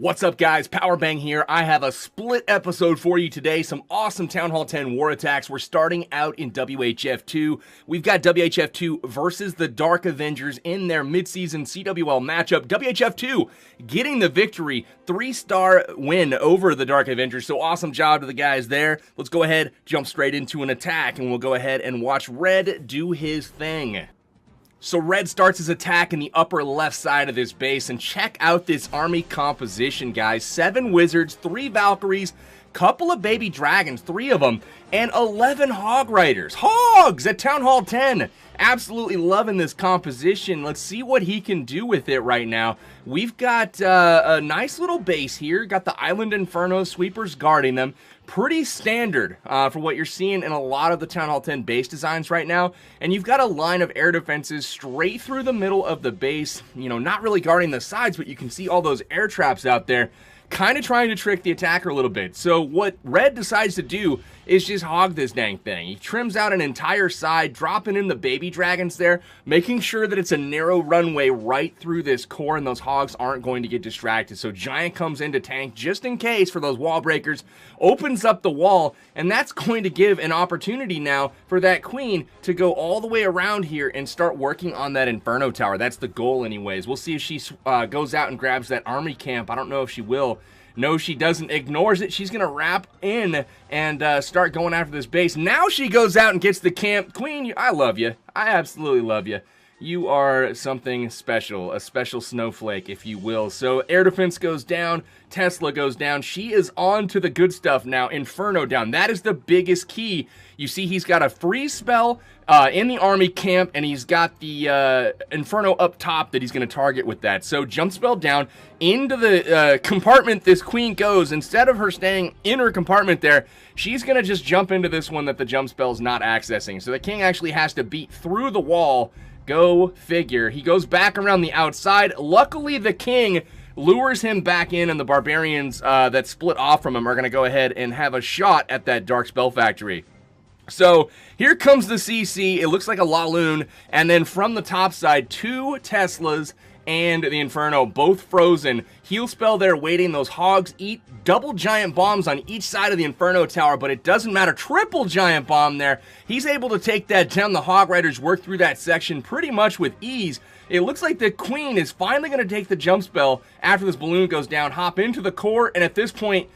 What's up, guys? Powerbang here. I have a split episode for you today. Some awesome Town Hall 10 war attacks. We're starting out in WHF2. We've got WHF2 versus the Dark Avengers in their midseason CWL matchup. WHF2 getting the victory, 3-star win over the Dark Avengers. So awesome job to the guys there. Let's go ahead, jump straight into an attack, and we'll go ahead and watch Red do his thing. So Red starts his attack in the upper left side of this base, and check out this army composition, guys. 7 wizards, 3 Valkyries, couple of baby dragons, 3 of them, and 11 Hog Riders. Hogs at Town Hall 10. Absolutely loving this composition. Let's see what he can do with it right now. We've got a nice little base here. Got the Island Inferno sweepers guarding them. Pretty standard for what you're seeing in a lot of the Town Hall 10 base designs right now. And you've got a line of air defenses straight through the middle of the base. You know, not really guarding the sides, but you can see all those air traps out there, kind of trying to trick the attacker a little bit. So what Red decides to do is just hog this dang thing. He trims out an entire side, dropping in the baby dragons there, making sure that it's a narrow runway right through this core and those hogs aren't going to get distracted. So Giant comes in to tank just in case for those wall breakers, opens up the wall, and that's going to give an opportunity now for that queen to go all the way around here and start working on that Inferno tower. That's the goal anyways. We'll see if she goes out and grabs that army camp. I don't know if she will. No, she doesn't. Ignores it. She's going to wrap in and start going after this base. Now she goes out and gets the camp. Queen, I love you. I absolutely love you. You are something special, a special snowflake, if you will. So air defense goes down. Tesla goes down. She is on to the good stuff now. Inferno down. That is the biggest key. You see he's got a freeze spell in the army camp, and he's got the Inferno up top that he's going to target with that. So jump spell down into the compartment this queen goes. Instead of her staying in her compartment there, she's going to just jump into this one that the jump spell is not accessing. So the king actually has to beat through the wall. Go figure. He goes back around the outside. Luckily, the king lures him back in, and the barbarians that split off from him are going to go ahead and have a shot at that Dark Spell Factory. So here comes the CC. It looks like a Laloon, and then from the top side, 2 Teslas and the Inferno, both frozen. Heal spell there waiting. Those hogs eat double giant bombs on each side of the Inferno tower, but it doesn't matter. Triple giant bomb there. He's able to take that down. The Hog Riders work through that section pretty much with ease. It looks like the queen is finally going to take the jump spell after this balloon goes down, hop into the core, and at this point,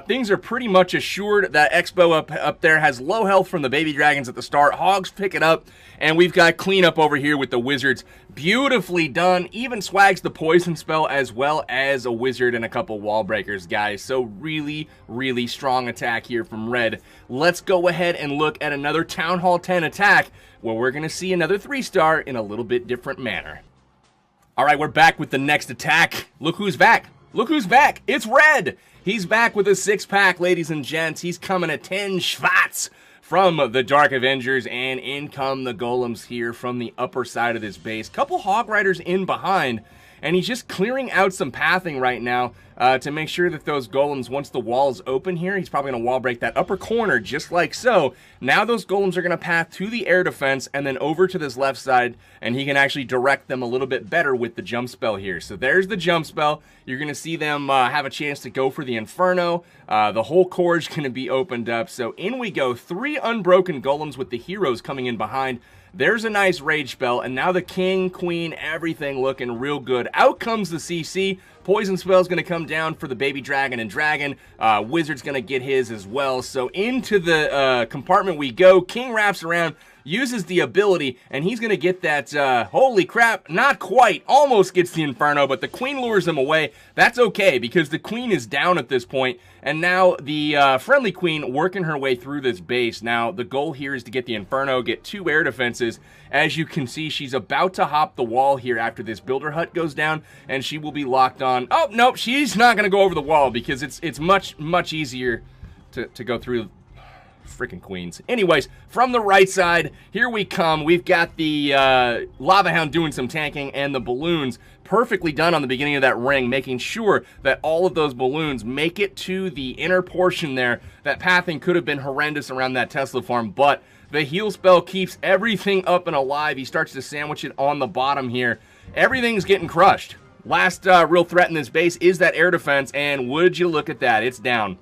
things are pretty much assured. That Expo up there has low health from the baby dragons at the start. Hogs pick it up, and we've got cleanup over here with the wizards. Beautifully done. Even swags the poison spell as well as a wizard and a couple wall breakers, guys. So really, really strong attack here from Red. Let's go ahead and look at another Town Hall 10 attack where we're going to see another 3-star in a little bit different manner. All right, we're back with the next attack. Look who's back. Look who's back. It's Red. He's back with a 6-pack, ladies and gents. He's coming at 10 schwatz from the Dark Avengers, and in come the golems here from the upper side of this base. Couple Hog Riders in behind, and he's just clearing out some pathing right now to make sure that those golems, once the wall is open here, he's probably going to wall break that upper corner just like so. Now those golems are going to path to the air defense and then over to this left side, and he can actually direct them a little bit better with the jump spell here. So there's the jump spell. You're going to see them have a chance to go for the Inferno. The whole core is going to be opened up. So in we go. 3 unbroken golems with the heroes coming in behind. There's a nice rage spell, and now the king, queen, everything looking real good. Out comes the CC. Poison spell's going to come down for the baby dragon and dragon. Wizard's going to get his as well. So into the compartment we go. King wraps around, uses the ability, and he's going to get that, holy crap, not quite, almost gets the Inferno, but the queen lures him away. That's okay, because the queen is down at this point, and now the friendly queen working her way through this base. Now, the goal here is to get the Inferno, get 2 air defenses. As you can see, she's about to hop the wall here after this builder hut goes down, and she will be locked on. Oh, nope, she's not going to go over the wall, because it's much, much easier to go through. Freaking queens. Anyways, from the right side, here we come. We've got the Lava Hound doing some tanking, and the balloons perfectly done on the beginning of that ring, making sure that all of those balloons make it to the inner portion there. That pathing could have been horrendous around that Tesla farm, but the heal spell keeps everything up and alive. He starts to sandwich it on the bottom here. Everything's getting crushed. Last real threat in this base is that air defense, and would you look at that, it's down.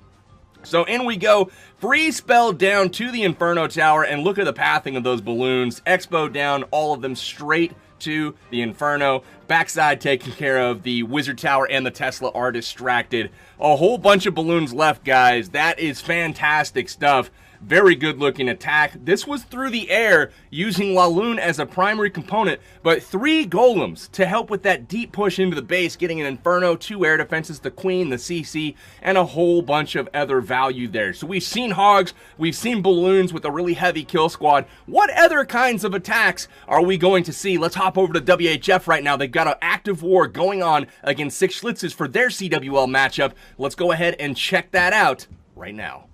So in we go, free spell down to the Inferno Tower, and look at the pathing of those balloons. Expo down, all of them straight to the Inferno. Backside taken care of, the Wizard Tower and the Tesla are distracted. A whole bunch of balloons left, guys. That is fantastic stuff. Very good looking attack. This was through the air using Laloon as a primary component, but 3 golems to help with that deep push into the base, getting an Inferno, 2 air defenses, the Queen, the CC, and a whole bunch of other value there. So we've seen hogs, we've seen balloons with a really heavy kill squad. What other kinds of attacks are we going to see? Let's hop over to WHF right now. They've got an active war going on against 6 Schlitzes for their CWL matchup. Let's go ahead and check that out right now.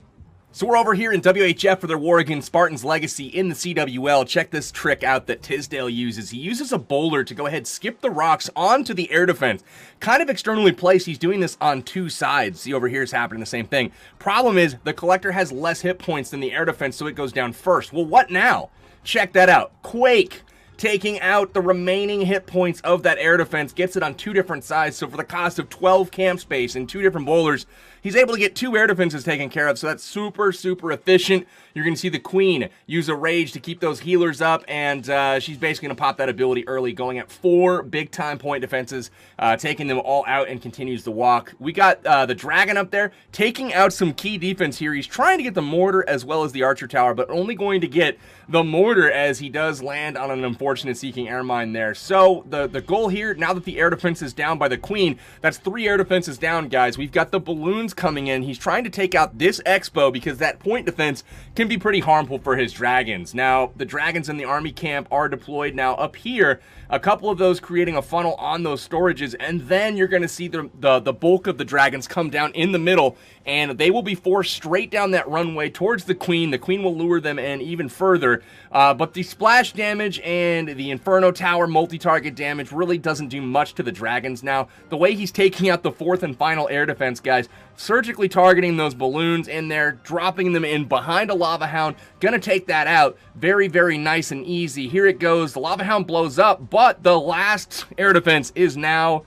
So we're over here in WHF for their war against Spartan's Legacy in the CWL. Check this trick out that Tisdale uses. He uses a boulder to go ahead, skip the rocks onto the air defense. Kind of externally placed, he's doing this on 2 sides. See, over here is happening the same thing. Problem is, the Collector has less hit points than the air defense, so it goes down first. Well, what now? Check that out. Quake, taking out the remaining hit points of that air defense, gets it on 2 different sides, so for the cost of 12 camp space and 2 different boulders, he's able to get 2 air defenses taken care of, so that's super, super efficient. You're going to see the Queen use a Rage to keep those healers up, and she's basically going to pop that ability early, going at 4 big-time point defenses, taking them all out, and continues to walk. We got the Dragon up there, taking out some key defense here. He's trying to get the Mortar as well as the Archer Tower, but only going to get the Mortar as he does land on an unfortunate Seeking Air Mine there. So the goal here, now that the air defense is down by the Queen, that's 3 air defenses down, guys. We've got the balloons coming in. He's trying to take out this Expo because that point defense can be pretty harmful for his dragons. Now, the dragons in the army camp are deployed now up here, a couple of those creating a funnel on those storages, and then you're going to see the bulk of the dragons come down in the middle, and they will be forced straight down that runway towards the Queen. The Queen will lure them in even further, but the splash damage and the Inferno Tower multi-target damage really doesn't do much to the dragons now. The way he's taking out the 4th and final air defense, guys, surgically targeting those balloons in there, dropping them in behind a Lava Hound, gonna take that out. Very, very nice and easy. Here it goes. The Lava Hound blows up, but the last air defense is now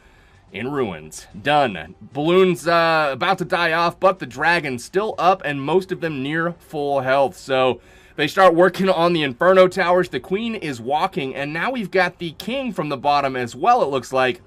in ruins. Done. Balloons about to die off, but the dragon's still up, and most of them near full health. So they start working on the Inferno Towers. The Queen is walking, and now we've got the King from the bottom as well, it looks like.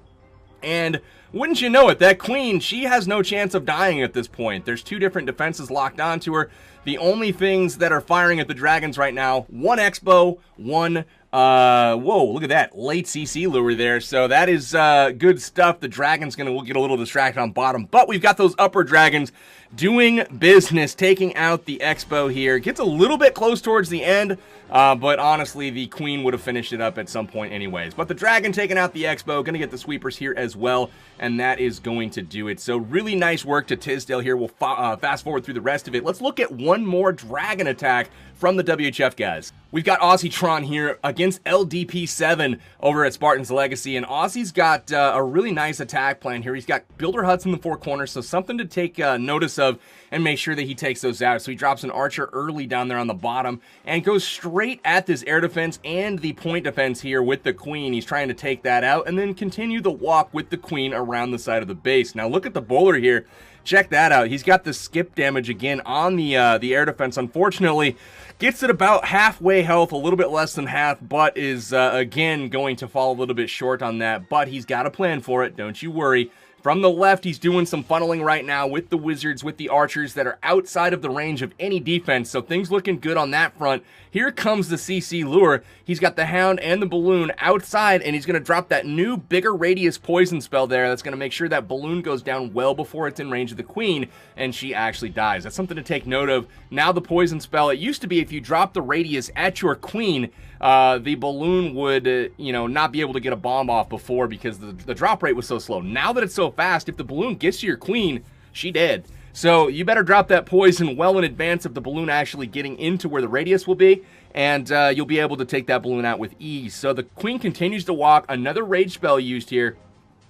And wouldn't you know it, that Queen, she has no chance of dying at this point. There's 2 different defenses locked onto her. The only things that are firing at the dragons right now, 1 Expo, 1 whoa, look at that late CC lure there. So that is good stuff. The dragon's gonna get a little distracted on bottom, but we've got those upper dragons doing business, taking out the Expo here. Gets a little bit close towards the end, but honestly, the Queen would have finished it up at some point anyways. But the dragon taking out the Expo, gonna get the sweepers here as well, and that is going to do it. So really nice work to Tisdale here. We'll fast forward through the rest of it. Let's look at one more dragon attack from the WHF guys. We've got AussieTron here against LDP7 over at Spartan's Legacy, and Aussie's got a really nice attack plan here. He's got builder huts in the 4 corners, so something to take notice of and make sure that he takes those out. So he drops an archer early down there on the bottom and goes straight at this air defense and the point defense here with the Queen. He's trying to take that out and then continue the walk with the Queen around the side of the base. Now look at the bowler here. Check that out. He's got the skip damage again on the air defense. Unfortunately, gets it about halfway health, a little bit less than half, but is again going to fall a little bit short on that. But he's got a plan for it. Don't you worry. From the left, he's doing some funneling right now with the wizards, with the archers that are outside of the range of any defense, so things looking good on that front. Here comes the CC lure. He's got the hound and the balloon outside, and he's going to drop that new bigger radius poison spell there. That's going to make sure that balloon goes down well before it's in range of the Queen, and she actually dies. That's something to take note of. Now the poison spell, it used to be if you drop the radius at your Queen, the balloon would, not be able to get a bomb off before because the drop rate was so slow. Now that it's so fast, if the balloon gets to your Queen, she dead. So you better drop that poison well in advance of the balloon actually getting into where the radius will be, and you'll be able to take that balloon out with ease. So the Queen continues to walk. Another rage spell used here.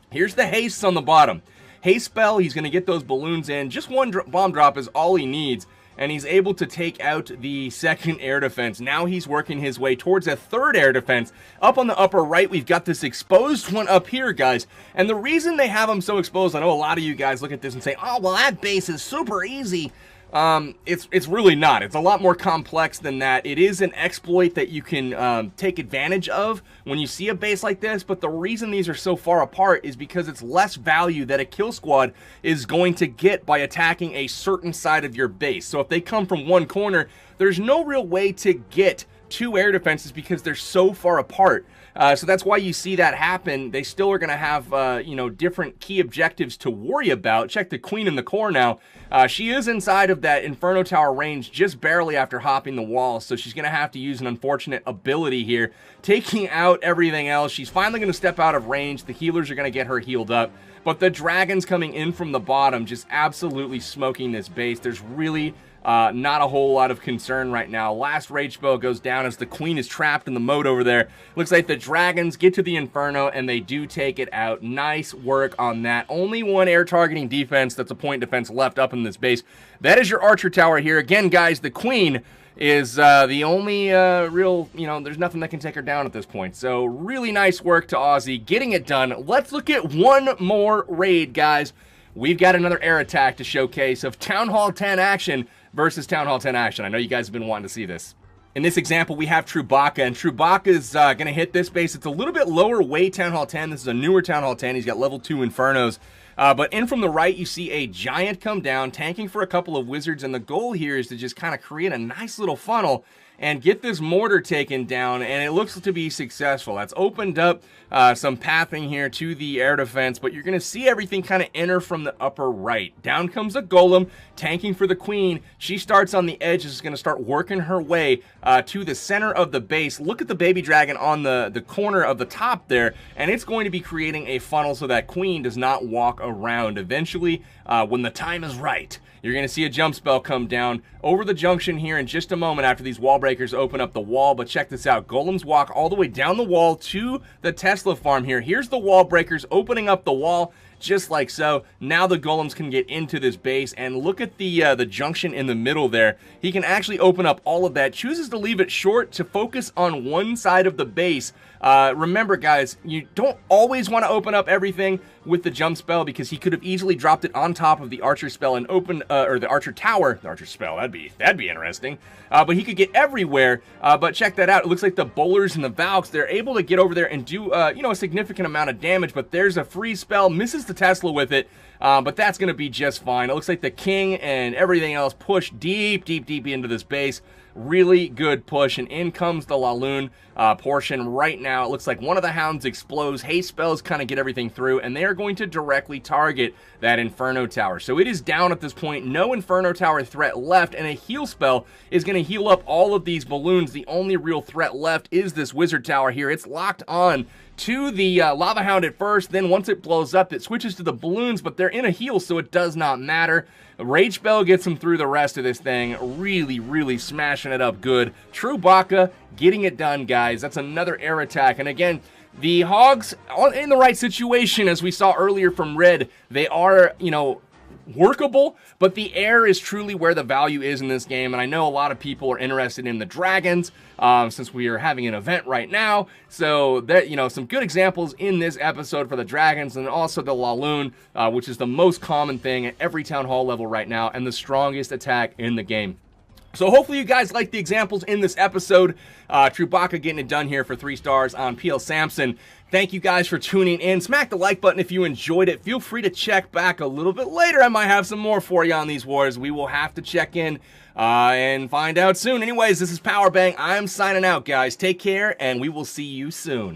Here's the haste on the bottom. Haste spell, he's going to get those balloons in. Just one bomb drop is all he needs. and he's able to take out the second air defense. Now he's working his way towards a third air defense. Up on the upper right, we've got this exposed one up here, guys. And the reason they have them so exposed, I know a lot of you guys look at this and say, oh, well, that base is super easy. It's really not. It's a lot more complex than that. It is an exploit that you can take advantage of when you see a base like this, but the reason these are so far apart is because it's less value that a kill squad is going to get by attacking a certain side of your base. So if they come from one corner, there's no real way to get two air defenses because they're so far apart. So that's why you see that happen. They still are going to have, you know, different key objectives to worry about. Check the queen in the core now. She is inside of that Inferno Tower range just barely after hopping the wall, so she's going to have to use an unfortunate ability here, taking out everything else. She's finally going to step out of range. The healers are going to get her healed up, but the dragons coming in from the bottom just absolutely smoking this base. There's really not a whole lot of concern right now. Last rage spell goes down as the queen is trapped in the moat over there. Looks like the dragons get to the Inferno and they do take it out. Nice work on that. Only one air targeting defense, that's a point defense left up in this base. That is your archer tower here. Again, guys, the queen is the only real, you know, there's nothing that can take her down at this point. So really nice work to Aussie getting it done. Let's look at one more raid, guys. We've got another air attack to showcase of Town Hall 10 action versus Town Hall 10 action. I know you guys have been wanting to see this. In this example, we have Chewbacca, and Chewbacca is going to hit this base. It's a little bit lower weight Town Hall 10. This is a newer Town Hall 10. He's got level 2 Infernos. But in from the right, you see a giant come down, tanking for a couple of wizards, and the goal here is to just kind of create a nice little funnel and get this mortar taken down, and it looks to be successful. That's opened up some pathing here to the air defense, but you're going to see everything kind of enter from the upper right. Down comes a golem, tanking for the queen. She starts on the edge, is going to start working her way to the center of the base. Look at the baby dragon on the corner of the top there, and it's going to be creating a funnel so that queen does not walk around. Eventually, when the time is right, you're going to see a jump spell come down over the junction here in just a moment after these wall breakers open up the wall. But check this out. Golems walk all the way down the wall to the Tesla farm here. Here's the wall breakers opening up the wall just like so. Now the golems can get into this base, and look at the junction in the middle there. He can actually open up all of that. Chooses to leave it short to focus on one side of the base. Remember, guys, you don't always want to open up everything with the jump spell because he could have easily dropped it on top of the archer spell and opened, or the archer tower. The archer spell, that'd be interesting. But he could get everywhere. But check that out. It looks like the bowlers and the Valks, they're able to get over there and do, you know, a significant amount of damage. But there's a free spell, misses the Tesla with it. But that's going to be just fine. It looks like the king and everything else push deep into this base. Really good push, and in comes the Laloon portion right now. It looks like one of the hounds explodes. Haste spells kind of get everything through, and they are going to directly target that Inferno Tower. So it is down at this point. No Inferno Tower threat left, and a heal spell is going to heal up all of these balloons. The only real threat left is this Wizard Tower here. It's locked on to the Lava Hound at first, then once it blows up, it switches to the balloons, but they're in a heal, so it does not matter. Rage Spell gets him through the rest of this thing. Really smashing it up good. Chewbacca getting it done, guys. That's another air attack, and again, the Hogs are in the right situation, as we saw earlier from Red. They are, you know, workable, but the air is truly where the value is in this game, and I know a lot of people are interested in the dragons since we are having an event right now. So that, you know, some good examples in this episode for the dragons, and also the Laloon, which is the most common thing at every town hall level right now and the strongest attack in the game. So hopefully you guys like the examples in this episode. Chewbacca getting it done here for 3 stars on PL Samson. Thank you guys for tuning in. Smack the like button if you enjoyed it. Feel free to check back a little bit later. I might have some more for you on these wars. We will have to check in and find out soon. Anyways, this is Powerbang. I'm signing out, guys. Take care, and we will see you soon.